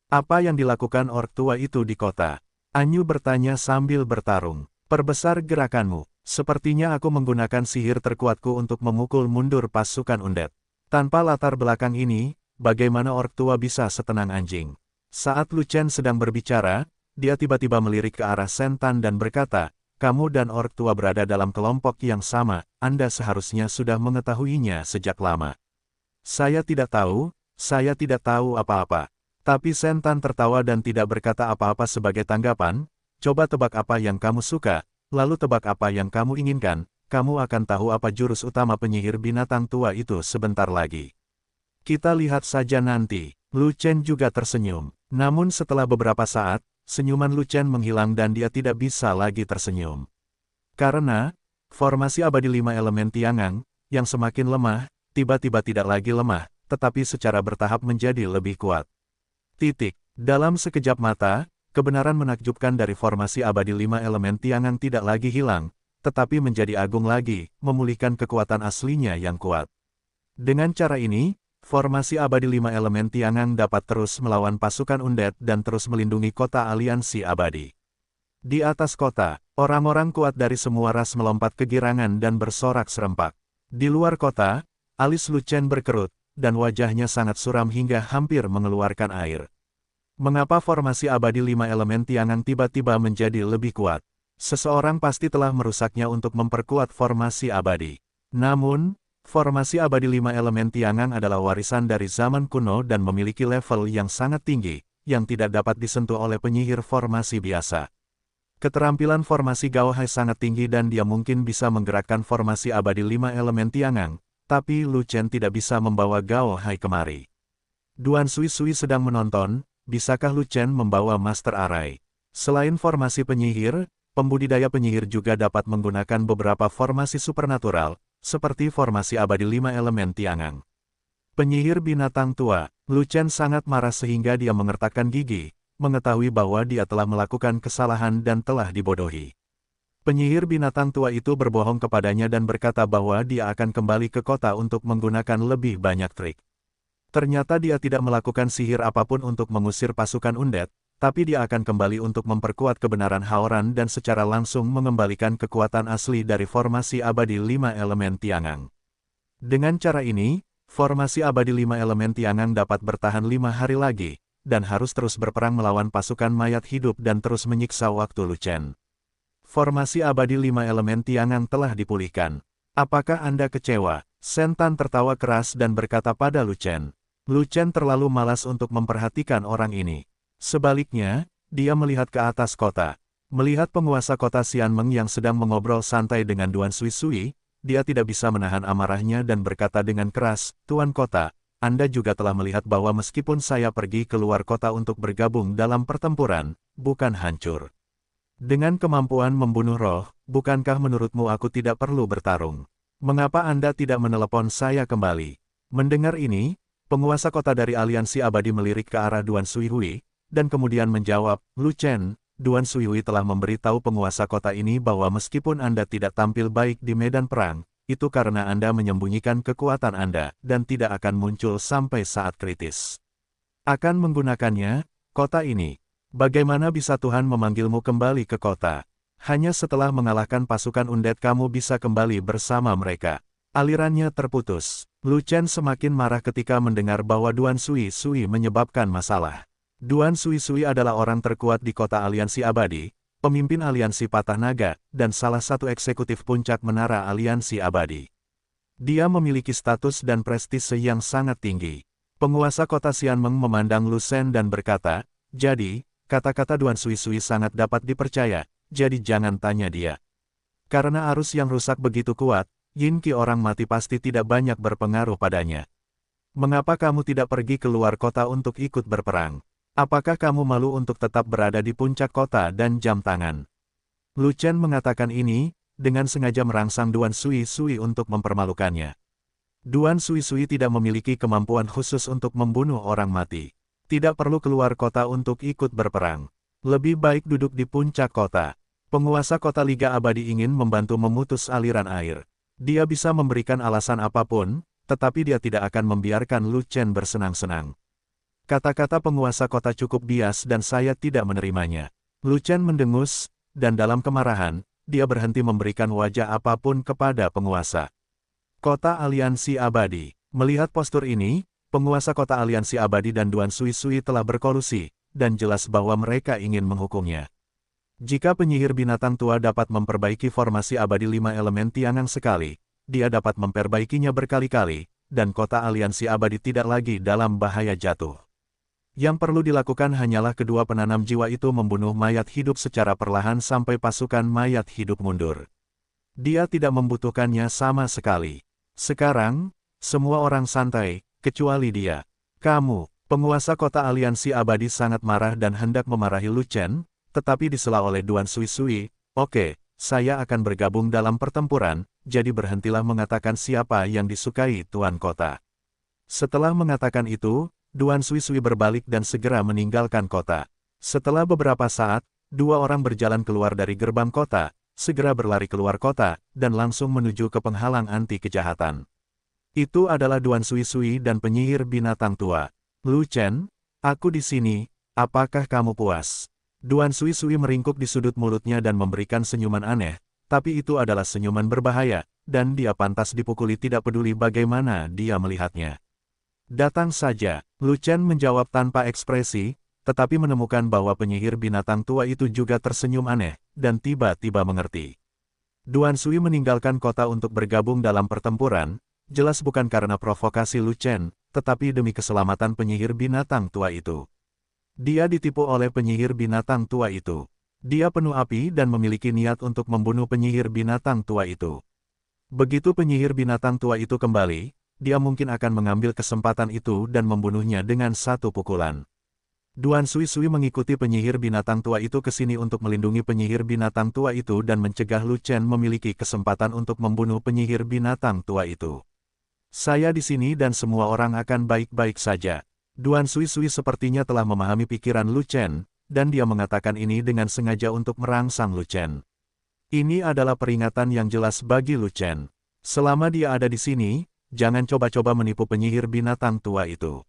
Apa yang dilakukan ork tua itu di kota? Anyu bertanya sambil bertarung. Perbesar gerakanmu, sepertinya aku menggunakan sihir terkuatku untuk memukul mundur pasukan undead. Tanpa latar belakang ini, bagaimana ork tua bisa setenang anjing? Saat Lu Chen sedang berbicara, dia tiba-tiba melirik ke arah Sentan dan berkata, kamu dan ork tua berada dalam kelompok yang sama, Anda seharusnya sudah mengetahuinya sejak lama. Saya tidak tahu apa-apa. Tapi Sentan tertawa dan tidak berkata apa-apa sebagai tanggapan, coba tebak apa yang kamu suka, lalu tebak apa yang kamu inginkan, kamu akan tahu apa jurus utama penyihir binatang tua itu sebentar lagi. Kita lihat saja nanti. Lu Chen juga tersenyum. Namun setelah beberapa saat, senyuman Lu Chen menghilang dan dia tidak bisa lagi tersenyum. Karena, formasi abadi 5 elemen Tiangang, yang semakin lemah, tiba-tiba tidak lagi lemah, tetapi secara bertahap menjadi lebih kuat. Dalam sekejap mata, kebenaran menakjubkan dari formasi abadi 5 elemen Tiangang tidak lagi hilang, tetapi menjadi agung lagi, memulihkan kekuatan aslinya yang kuat. Dengan cara ini, formasi abadi 5 elemen Tiangang dapat terus melawan pasukan undead dan terus melindungi kota aliansi abadi. Di atas kota, orang-orang kuat dari semua ras melompat kegirangan dan bersorak serempak. Di luar kota, alis Lu Chen berkerut, dan wajahnya sangat suram hingga hampir mengeluarkan air. Mengapa formasi abadi 5 elemen Tiangang tiba-tiba menjadi lebih kuat? Seseorang pasti telah merusaknya untuk memperkuat formasi abadi. Namun, formasi abadi 5 elemen Tiangang adalah warisan dari zaman kuno dan memiliki level yang sangat tinggi, yang tidak dapat disentuh oleh penyihir formasi biasa. Keterampilan formasi Gao Hai sangat tinggi dan dia mungkin bisa menggerakkan formasi abadi 5 elemen Tiangang, tapi Lu Chen tidak bisa membawa Gao Hai kemari. Duan Sui Sui sedang menonton, bisakah Lu Chen membawa Master Arai? Selain formasi penyihir, pembudidaya penyihir juga dapat menggunakan beberapa formasi supernatural, seperti formasi abadi 5 elemen Tiangang. Penyihir binatang tua, Lu Chen sangat marah sehingga dia mengertakkan gigi, mengetahui bahwa dia telah melakukan kesalahan dan telah dibodohi. Penyihir binatang tua itu berbohong kepadanya dan berkata bahwa dia akan kembali ke kota untuk menggunakan lebih banyak trik. Ternyata dia tidak melakukan sihir apapun untuk mengusir pasukan undead, tapi dia akan kembali untuk memperkuat kebenaran Haoran dan secara langsung mengembalikan kekuatan asli dari formasi abadi 5 elemen Tiangang. Dengan cara ini, formasi abadi 5 elemen Tiangang dapat bertahan 5 hari lagi, dan harus terus berperang melawan pasukan mayat hidup dan terus menyiksa waktu Lu Chen. Formasi abadi 5 elemen Tiangang telah dipulihkan. Apakah Anda kecewa? Sentan tertawa keras dan berkata pada Lu Chen. Lu Chen terlalu malas untuk memperhatikan orang ini. Sebaliknya, dia melihat ke atas kota. Melihat penguasa kota Xianmeng yang sedang mengobrol santai dengan Duan Sui Sui, dia tidak bisa menahan amarahnya dan berkata dengan keras, Tuan kota, Anda juga telah melihat bahwa meskipun saya pergi keluar kota untuk bergabung dalam pertempuran, bukan hancur. Dengan kemampuan membunuh roh, bukankah menurutmu aku tidak perlu bertarung? Mengapa Anda tidak menelepon saya kembali? Mendengar ini, penguasa kota dari aliansi abadi melirik ke arah Duan Sui Hui, dan kemudian menjawab, Lu Chen, Duan Sui Hui telah memberitahu penguasa kota ini bahwa meskipun Anda tidak tampil baik di medan perang, itu karena Anda menyembunyikan kekuatan Anda, dan tidak akan muncul sampai saat kritis. Akan menggunakannya, kota ini. Bagaimana bisa Tuhan memanggilmu kembali ke kota? Hanya setelah mengalahkan pasukan undead kamu bisa kembali bersama mereka. Alirannya terputus. Lu Chen semakin marah ketika mendengar bahwa Duan Sui Sui menyebabkan masalah. Duan Sui Sui adalah orang terkuat di kota aliansi abadi, pemimpin aliansi patah naga, dan salah satu eksekutif puncak menara aliansi abadi. Dia memiliki status dan prestise yang sangat tinggi. Penguasa kota Xianmeng memandang Lu Shen dan berkata, jadi, kata-kata Duan Sui sangat dapat dipercaya, jadi jangan tanya dia. Karena arus yang rusak begitu kuat, Yin Qi orang mati pasti tidak banyak berpengaruh padanya. Mengapa kamu tidak pergi keluar kota untuk ikut berperang? Apakah kamu malu untuk tetap berada di puncak kota dan jam tangan? Lu Chen mengatakan ini, dengan sengaja merangsang Duan Sui untuk mempermalukannya. Duan Sui tidak memiliki kemampuan khusus untuk membunuh orang mati. Tidak perlu keluar kota untuk ikut berperang. Lebih baik duduk di puncak kota. Penguasa kota Liga Abadi ingin membantu memutus aliran air. Dia bisa memberikan alasan apapun, tetapi dia tidak akan membiarkan Lu Chen bersenang-senang. Kata-kata penguasa kota cukup bias dan saya tidak menerimanya. Lu Chen mendengus, dan dalam kemarahan, dia berhenti memberikan wajah apapun kepada penguasa. Kota Aliansi Abadi. Melihat postur ini, penguasa kota Aliansi Abadi dan Duan Sui telah berkolusi, dan jelas bahwa mereka ingin menghukumnya. Jika penyihir binatang tua dapat memperbaiki formasi abadi 5 elemen Tiangang sekali, dia dapat memperbaikinya berkali-kali, dan kota Aliansi Abadi tidak lagi dalam bahaya jatuh. Yang perlu dilakukan hanyalah kedua penanam jiwa itu membunuh mayat hidup secara perlahan sampai pasukan mayat hidup mundur. Dia tidak membutuhkannya sama sekali. Sekarang, semua orang santai, kecuali dia. Kamu, penguasa kota Aliansi Abadi sangat marah dan hendak memarahi Lu Chen, tetapi disela oleh Duan Sui. Oke, saya akan bergabung dalam pertempuran, jadi berhentilah mengatakan siapa yang disukai Tuan Kota. Setelah mengatakan itu, Duan Sui berbalik dan segera meninggalkan kota. Setelah beberapa saat, dua orang berjalan keluar dari gerbang kota, segera berlari keluar kota, dan langsung menuju ke penghalang anti kejahatan. Itu adalah Duan Sui dan penyihir binatang tua. Lu Chen, aku di sini, apakah kamu puas? Duan Sui meringkuk di sudut mulutnya dan memberikan senyuman aneh, tapi itu adalah senyuman berbahaya, dan dia pantas dipukuli tidak peduli bagaimana dia melihatnya. Datang saja, Lu Chen menjawab tanpa ekspresi, tetapi menemukan bahwa penyihir binatang tua itu juga tersenyum aneh, dan tiba-tiba mengerti. Duan Sui meninggalkan kota untuk bergabung dalam pertempuran, jelas bukan karena provokasi Lu Chen, tetapi demi keselamatan penyihir binatang tua itu. Dia ditipu oleh penyihir binatang tua itu. Dia penuh api dan memiliki niat untuk membunuh penyihir binatang tua itu. Begitu penyihir binatang tua itu kembali, dia mungkin akan mengambil kesempatan itu dan membunuhnya dengan satu pukulan. Duan Sui mengikuti penyihir binatang tua itu ke sini untuk melindungi penyihir binatang tua itu dan mencegah Lu Chen memiliki kesempatan untuk membunuh penyihir binatang tua itu. Saya di sini dan semua orang akan baik-baik saja. Duan Sui sepertinya telah memahami pikiran Lu Chen, dan dia mengatakan ini dengan sengaja untuk merangsang Lu Chen. Ini adalah peringatan yang jelas bagi Lu Chen. Selama dia ada di sini, jangan coba-coba menipu penyihir binatang tua itu.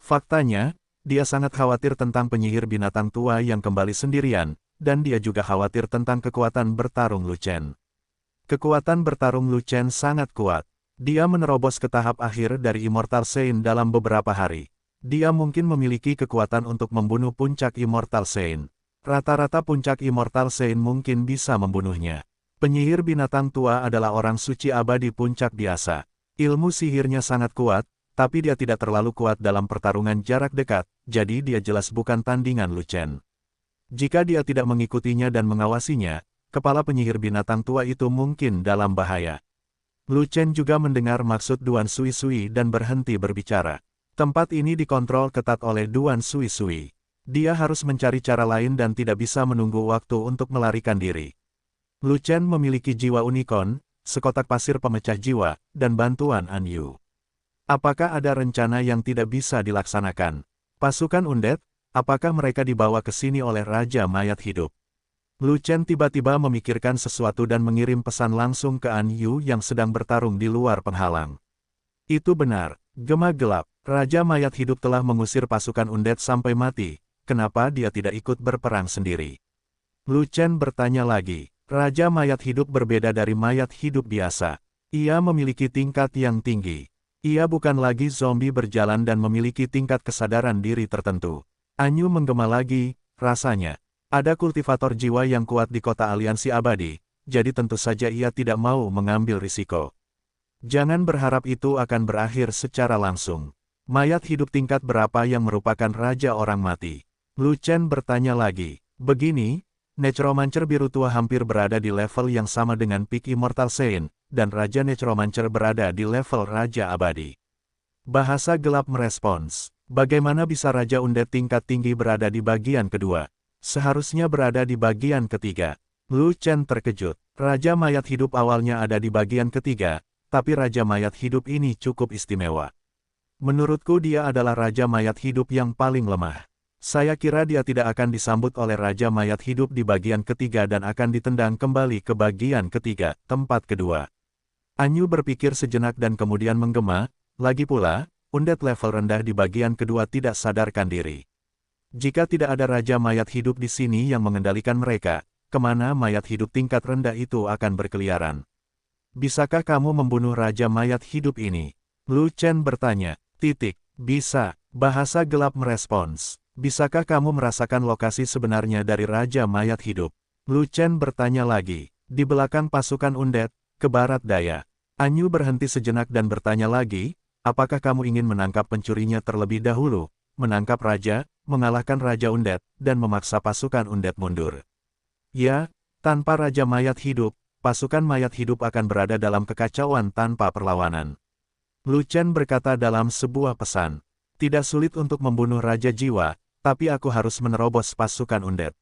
Faktanya, dia sangat khawatir tentang penyihir binatang tua yang kembali sendirian, dan dia juga khawatir tentang kekuatan bertarung Lu Chen. Kekuatan bertarung Lu Chen sangat kuat. Dia menerobos ke tahap akhir dari Immortal Sein dalam beberapa hari. Dia mungkin memiliki kekuatan untuk membunuh puncak Immortal Sein. Rata-rata puncak Immortal Sein mungkin bisa membunuhnya. Penyihir binatang tua adalah orang suci abadi puncak biasa. Ilmu sihirnya sangat kuat, tapi dia tidak terlalu kuat dalam pertarungan jarak dekat, jadi dia jelas bukan tandingan Lu Chen. Jika dia tidak mengikutinya dan mengawasinya, kepala penyihir binatang tua itu mungkin dalam bahaya. Lu Chen juga mendengar maksud Duan Sui dan berhenti berbicara. Tempat ini dikontrol ketat oleh Duan Sui. Dia harus mencari cara lain dan tidak bisa menunggu waktu untuk melarikan diri. Lu Chen memiliki jiwa unicorn, sekotak pasir pemecah jiwa, dan bantuan An Yu. Apakah ada rencana yang tidak bisa dilaksanakan? Pasukan undead, apakah mereka dibawa ke sini oleh Raja Mayat Hidup? Lu Chen tiba-tiba memikirkan sesuatu dan mengirim pesan langsung ke An Yu yang sedang bertarung di luar penghalang. Itu benar, gema gelap. Raja Mayat Hidup telah mengusir pasukan undead sampai mati, kenapa dia tidak ikut berperang sendiri? Lu Chen bertanya lagi. Raja Mayat Hidup berbeda dari mayat hidup biasa. Ia memiliki tingkat yang tinggi. Ia bukan lagi zombie berjalan dan memiliki tingkat kesadaran diri tertentu. An Yu menggema lagi, rasanya. Ada kultivator jiwa yang kuat di kota Aliansi Abadi, jadi tentu saja ia tidak mau mengambil risiko. Jangan berharap itu akan berakhir secara langsung. Mayat hidup tingkat berapa yang merupakan raja orang mati? Lu Chen bertanya lagi. Begini, Necromancer biru tua hampir berada di level yang sama dengan Peak Immortal Saint, dan Raja Necromancer berada di level Raja Abadi. Bahasa gelap merespons. Bagaimana bisa Raja Undead tingkat tinggi berada di bagian kedua? Seharusnya berada di bagian ketiga. Lu Chen terkejut. Raja mayat hidup awalnya ada di bagian ketiga, tapi Raja mayat hidup ini cukup istimewa. Menurutku dia adalah Raja mayat hidup yang paling lemah. Saya kira dia tidak akan disambut oleh Raja mayat hidup di bagian ketiga dan akan ditendang kembali ke bagian ketiga, tempat kedua. Anyu berpikir sejenak dan kemudian menggema, lagi pula, undead level rendah di bagian kedua tidak sadarkan diri. Jika tidak ada Raja mayat hidup di sini yang mengendalikan mereka, kemana mayat hidup tingkat rendah itu akan berkeliaran? Bisakah kamu membunuh Raja mayat hidup ini? Lu Chen bertanya. Bisa. Bahasa gelap merespons. Bisakah kamu merasakan lokasi sebenarnya dari Raja mayat hidup? Lu Chen bertanya lagi. Di belakang pasukan undead, ke barat daya. Anyu berhenti sejenak dan bertanya lagi, apakah kamu ingin menangkap pencurinya terlebih dahulu, menangkap Raja, mengalahkan Raja Undead, dan memaksa pasukan Undead mundur? Ya, tanpa Raja mayat hidup, pasukan mayat hidup akan berada dalam kekacauan tanpa perlawanan. Lu Chen berkata dalam sebuah pesan. Tidak sulit untuk membunuh Raja Jiwa, tapi aku harus menerobos pasukan Undead.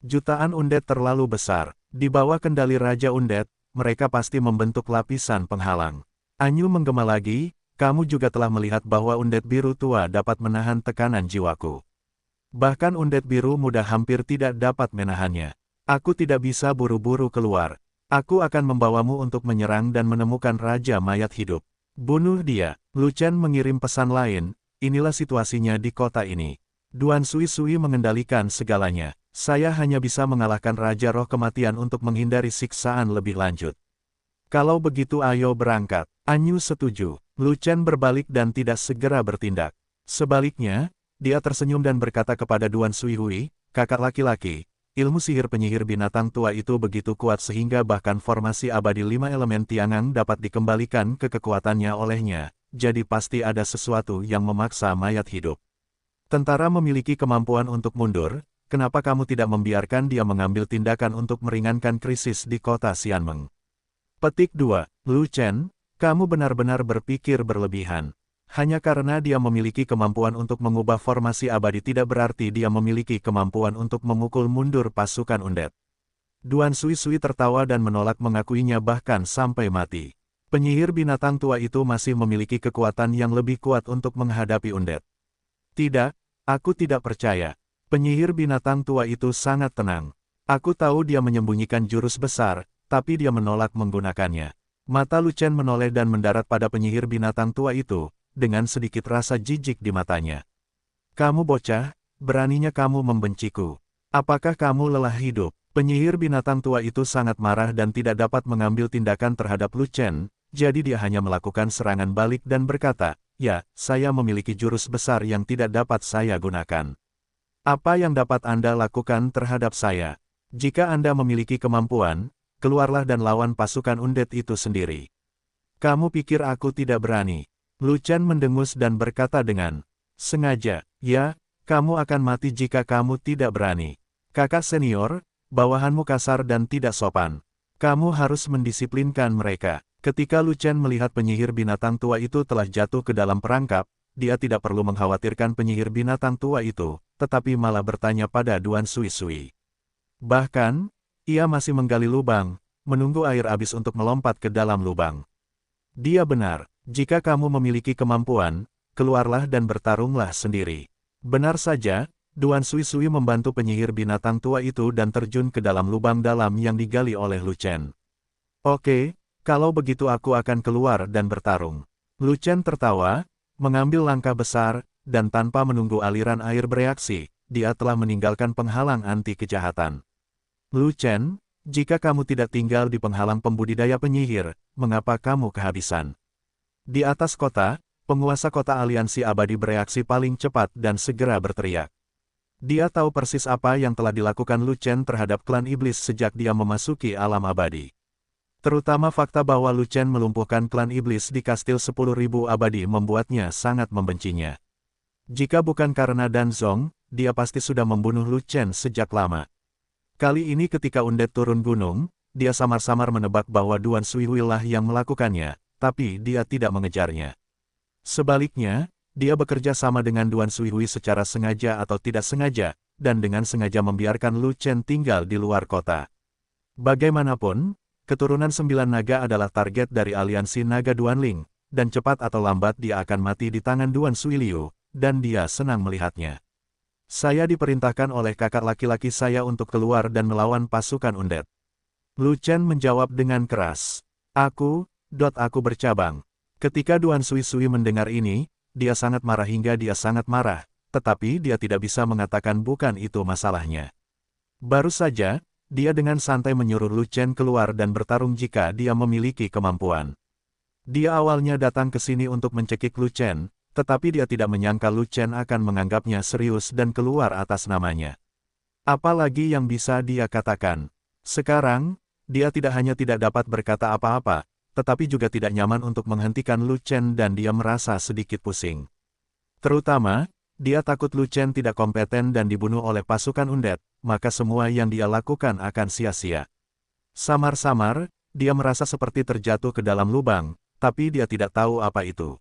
Jutaan Undead terlalu besar. Di bawah kendali Raja Undead, mereka pasti membentuk lapisan penghalang. Anyu menggema lagi, kamu juga telah melihat bahwa Undead biru tua dapat menahan tekanan jiwaku. Bahkan Undead biru muda hampir tidak dapat menahannya. Aku tidak bisa buru-buru keluar. Aku akan membawamu untuk menyerang dan menemukan Raja mayat hidup. Bunuh dia. Lu Chen mengirim pesan lain, inilah situasinya di kota ini. Duan Sui mengendalikan segalanya. Saya hanya bisa mengalahkan Raja Roh Kematian untuk menghindari siksaan lebih lanjut. Kalau begitu ayo berangkat. Anyu setuju. Lu Chen berbalik dan tidak segera bertindak. Sebaliknya, dia tersenyum dan berkata kepada Duan Sui, kakak laki-laki, ilmu sihir penyihir binatang tua itu begitu kuat sehingga bahkan formasi abadi 5 elemen Tiangang dapat dikembalikan ke kekuatannya olehnya, jadi pasti ada sesuatu yang memaksa mayat hidup. Tentara memiliki kemampuan untuk mundur, kenapa kamu tidak membiarkan dia mengambil tindakan untuk meringankan krisis di kota Xianmeng? Petik 2. Lu Chen, kamu benar-benar berpikir berlebihan. Hanya karena dia memiliki kemampuan untuk mengubah formasi abadi tidak berarti dia memiliki kemampuan untuk memukul mundur pasukan Undead. Duan Sui tertawa dan menolak mengakuinya bahkan sampai mati. Penyihir binatang tua itu masih memiliki kekuatan yang lebih kuat untuk menghadapi Undead. Tidak, aku tidak percaya. Penyihir binatang tua itu sangat tenang. Aku tahu dia menyembunyikan jurus besar, tapi dia menolak menggunakannya. Mata Lu Chen menoleh dan mendarat pada penyihir binatang tua itu, dengan sedikit rasa jijik di matanya. Kamu bocah, beraninya kamu membenciku. Apakah kamu lelah hidup? Penyihir binatang tua itu sangat marah dan tidak dapat mengambil tindakan terhadap Lu Chen, jadi dia hanya melakukan serangan balik dan berkata, ya, saya memiliki jurus besar yang tidak dapat saya gunakan. Apa yang dapat Anda lakukan terhadap saya? Jika Anda memiliki kemampuan, keluarlah dan lawan pasukan Undead itu sendiri. Kamu pikir aku tidak berani? Lu Chen mendengus dan berkata dengan sengaja, ya, kamu akan mati jika kamu tidak berani. Kakak senior, bawahanmu kasar dan tidak sopan. Kamu harus mendisiplinkan mereka. Ketika Lu Chen melihat penyihir binatang tua itu telah jatuh ke dalam perangkap, dia tidak perlu mengkhawatirkan penyihir binatang tua itu, tetapi malah bertanya pada Duan Sui. Bahkan, ia masih menggali lubang, menunggu air habis untuk melompat ke dalam lubang. Dia benar, jika kamu memiliki kemampuan, keluarlah dan bertarunglah sendiri. Benar saja, Duan Sui membantu penyihir binatang tua itu dan terjun ke dalam lubang dalam yang digali oleh Lu Chen. Oke. Kalau begitu aku akan keluar dan bertarung. Lu Chen tertawa, mengambil langkah besar, dan tanpa menunggu aliran air bereaksi, dia telah meninggalkan penghalang anti kejahatan. Lu Chen, jika kamu tidak tinggal di penghalang pembudidaya penyihir, mengapa kamu kehabisan? Di atas kota, penguasa kota aliansi abadi bereaksi paling cepat dan segera berteriak. Dia tahu persis apa yang telah dilakukan Lu Chen terhadap klan iblis sejak dia memasuki alam abadi. Terutama fakta bahwa Lu Chen melumpuhkan klan iblis di Kastil 10.000 Abadi membuatnya sangat membencinya. Jika bukan karena Dan Zong, dia pasti sudah membunuh Lu Chen sejak lama. Kali ini ketika undet turun gunung, dia samar-samar menebak bahwa Duan Suihui lah yang melakukannya, tapi dia tidak mengejarnya. Sebaliknya, dia bekerja sama dengan Duan Suihui secara sengaja atau tidak sengaja, dan dengan sengaja membiarkan Lu Chen tinggal di luar kota. Bagaimanapun, keturunan 9 naga adalah target dari aliansi naga Duanling, dan cepat atau lambat dia akan mati di tangan Duan Suiliu, dan dia senang melihatnya. Saya diperintahkan oleh kakak laki-laki saya untuk keluar dan melawan pasukan undet. Lu Chen menjawab dengan keras. Aku bercabang. Ketika Duan Suisui mendengar ini, dia sangat marah hingga dia sangat marah, tetapi dia tidak bisa mengatakan bukan itu masalahnya. Baru saja, dia dengan santai menyuruh Lu Chen keluar dan bertarung jika dia memiliki kemampuan. Dia awalnya datang ke sini untuk mencekik Lu Chen, tetapi dia tidak menyangka Lu Chen akan menganggapnya serius dan keluar atas namanya. Apalagi yang bisa dia katakan? Sekarang, dia tidak hanya tidak dapat berkata apa-apa, tetapi juga tidak nyaman untuk menghentikan Lu Chen dan dia merasa sedikit pusing. Terutama, dia takut Lu Chen tidak kompeten dan dibunuh oleh pasukan undet, maka semua yang dia lakukan akan sia-sia. Samar-samar, dia merasa seperti terjatuh ke dalam lubang, tapi dia tidak tahu apa itu.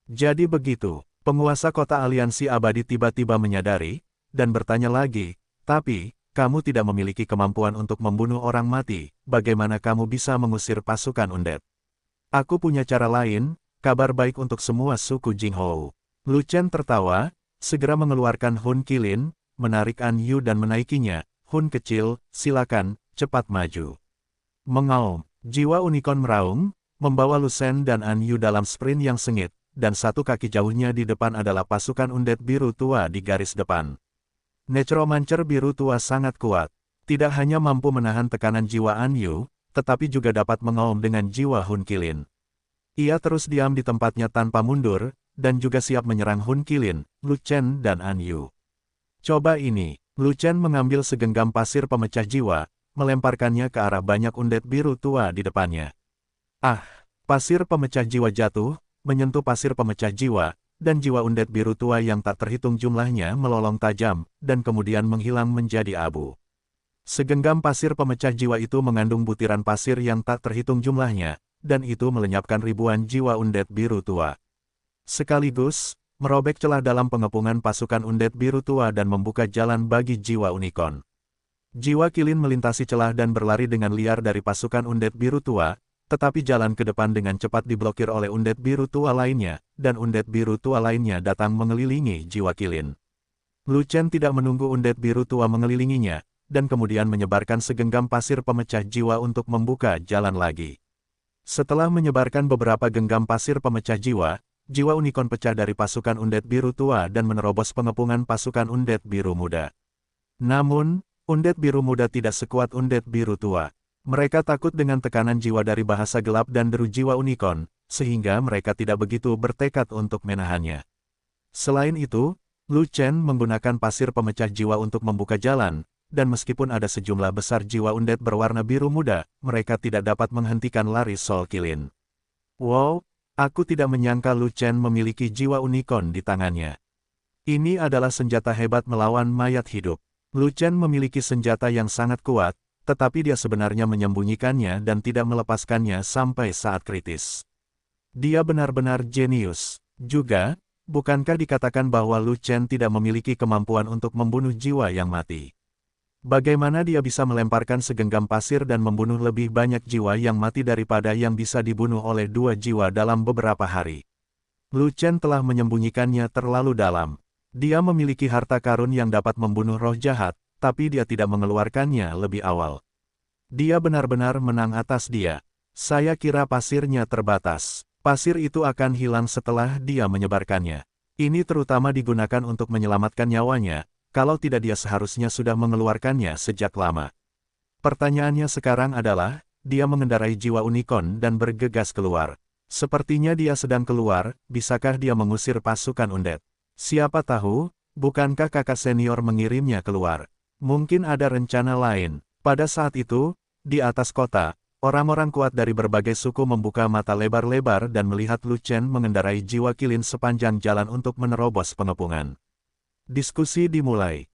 Jadi begitu, penguasa kota aliansi abadi tiba-tiba menyadari, dan bertanya lagi, tapi, kamu tidak memiliki kemampuan untuk membunuh orang mati, bagaimana kamu bisa mengusir pasukan undet? Aku punya cara lain, kabar baik untuk semua suku Jinghou. Lu Chen tertawa, segera mengeluarkan Hun Qilin, menarik An Yu dan menaikinya. Hun kecil, silakan, cepat maju. Mengaum, jiwa unicorn meraung, membawa Lu Shen dan An Yu dalam sprint yang sengit, dan satu kaki jauhnya di depan adalah pasukan undet biru tua di garis depan. Necromancer biru tua sangat kuat, tidak hanya mampu menahan tekanan jiwa An Yu, tetapi juga dapat mengaum dengan jiwa Hun Qilin. Ia terus diam di tempatnya tanpa mundur, dan juga siap menyerang Hun Qilin, Lu Chen dan An Yu. Coba ini, Lu Chen mengambil segenggam pasir pemecah jiwa, melemparkannya ke arah banyak undet biru tua di depannya. Ah, pasir pemecah jiwa jatuh, menyentuh pasir pemecah jiwa, dan jiwa undet biru tua yang tak terhitung jumlahnya melolong tajam, dan kemudian menghilang menjadi abu. Segenggam pasir pemecah jiwa itu mengandung butiran pasir yang tak terhitung jumlahnya, dan itu melenyapkan ribuan jiwa undet biru tua. Sekaligus, merobek celah dalam pengepungan pasukan undet biru tua dan membuka jalan bagi jiwa unicorn. Jiwa Qilin melintasi celah dan berlari dengan liar dari pasukan undet biru tua, tetapi jalan ke depan dengan cepat diblokir oleh undet biru tua lainnya, dan undet biru tua lainnya datang mengelilingi jiwa Qilin. Lu Chen tidak menunggu undet biru tua mengelilinginya, dan kemudian menyebarkan segenggam pasir pemecah jiwa untuk membuka jalan lagi. Setelah menyebarkan beberapa genggam pasir pemecah jiwa, jiwa unicorn pecah dari pasukan undet biru tua dan menerobos pengepungan pasukan undet biru muda. Namun, undet biru muda tidak sekuat undet biru tua. Mereka takut dengan tekanan jiwa dari bahasa gelap dan deru jiwa unicorn, sehingga mereka tidak begitu bertekad untuk menahannya. Selain itu, Lu Chen menggunakan pasir pemecah jiwa untuk membuka jalan, dan meskipun ada sejumlah besar jiwa undet berwarna biru muda, mereka tidak dapat menghentikan lari Sol Qilin. Wow, aku tidak menyangka Lu Chen memiliki jiwa unicorn di tangannya. Ini adalah senjata hebat melawan mayat hidup. Lu Chen memiliki senjata yang sangat kuat, tetapi dia sebenarnya menyembunyikannya dan tidak melepaskannya sampai saat kritis. Dia benar-benar jenius. Juga, bukankah dikatakan bahwa Lu Chen tidak memiliki kemampuan untuk membunuh jiwa yang mati? Bagaimana dia bisa melemparkan segenggam pasir dan membunuh lebih banyak jiwa yang mati daripada yang bisa dibunuh oleh 2 jiwa dalam beberapa hari? Lu Chen telah menyembunyikannya terlalu dalam. Dia memiliki harta karun yang dapat membunuh roh jahat, tapi dia tidak mengeluarkannya lebih awal. Dia benar-benar menang atas dia. Saya kira pasirnya terbatas. Pasir itu akan hilang setelah dia menyebarkannya. Ini terutama digunakan untuk menyelamatkan nyawanya. Kalau tidak dia seharusnya sudah mengeluarkannya sejak lama. Pertanyaannya sekarang adalah, dia mengendarai jiwa unicorn dan bergegas keluar. Sepertinya dia sedang keluar, bisakah dia mengusir pasukan undet? Siapa tahu, bukankah kakak senior mengirimnya keluar? Mungkin ada rencana lain. Pada saat itu, di atas kota, Orang-orang kuat dari berbagai suku membuka mata lebar-lebar dan melihat Lu Chen mengendarai jiwa kilin sepanjang jalan untuk menerobos pengepungan. Diskusi dimulai.